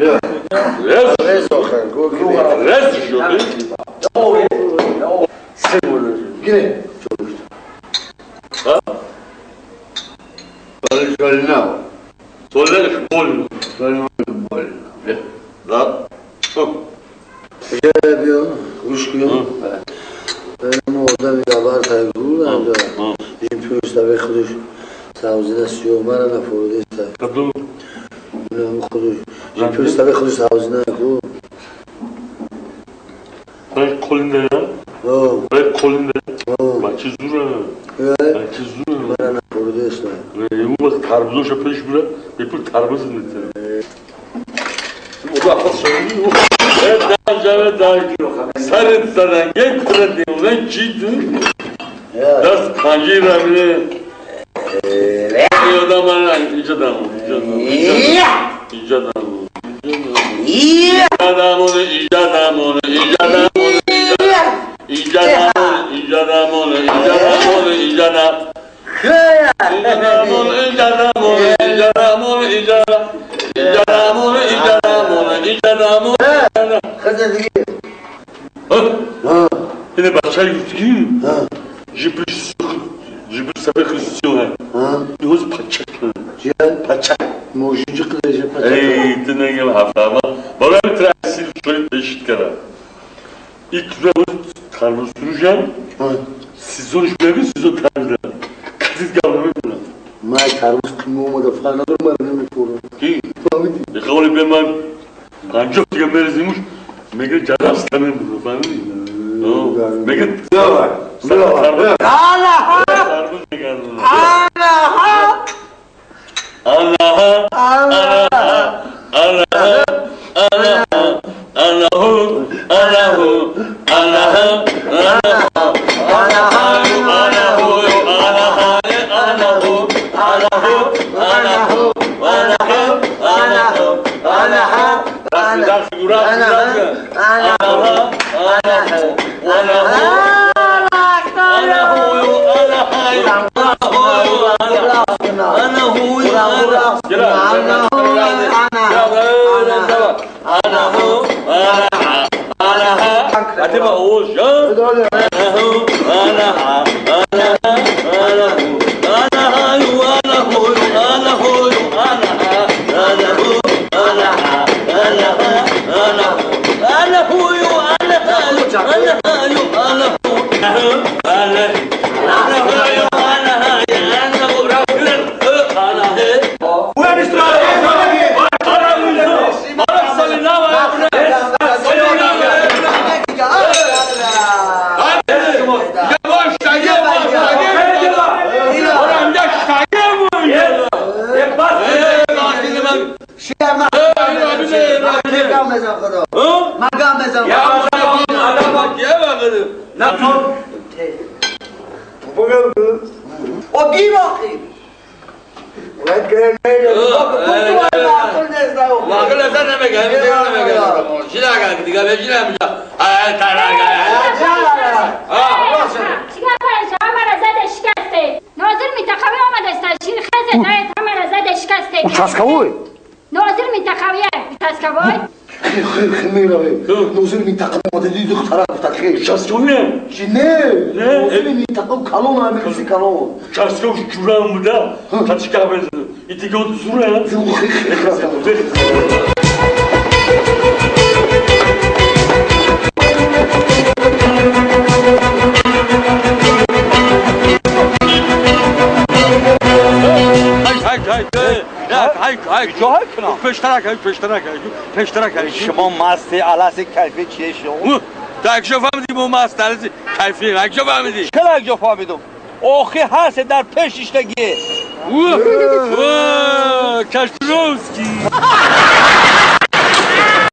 رز آخر رز شده سه مورد گیره برای نه سولش بول بول لا بیا گوش کن ما آدمی دبر تایگو این پیوسته به خودش سوزینه سیومه را نفورده است کدوم خودش این پیوسته به خودش سوزینه کو برای کلنده برای کلنده بچه زوره بچه زوره من نفورده است اون وقت تربوزش پیش بره بیپول تربوز میتونه او وقت شدی در جمع دارگی سرت زدن یک کره دیونه چی تو دست پنجی رمینه یادم من اینجا دمون اینجا دمون اینه بچه یوزگی جبر سبه خستیونه نیوز پچک پچک موجودی قدرش پچک ای تنگم هفته اما برای ترسیل شوید بشید کرد ilk round karnı süreceğim. Siz onu şöyle siz o karnı. Siz kavramı mı? ما karnı kımı olmadı falan olur mu? Ki? Kavli ben ancak gemerizmiş. Mega caras tanım bunu falan. Mega ne var? Ne var? Allah! Allah! Allah! Allah! Allahu Allahu Allahu هتبقى قوش تاسكوي ناظر منتخبية تاسكوي خميرة ناظر منتخب مدريد اختراع تاسكوي تاسكوي شنو ناظر منتخب كالون عامل كالون تاسكوي جورام بودا تاسكا بس يتيجوا زورا پشترک شما مستی علاس کیفی چیه شما؟ تا اکشو فهمیدی با مست علاس کیفی اکشو فهمیدی؟ کل اکشو فهمیدم آخی هست در پشتشتگی کشتروسکی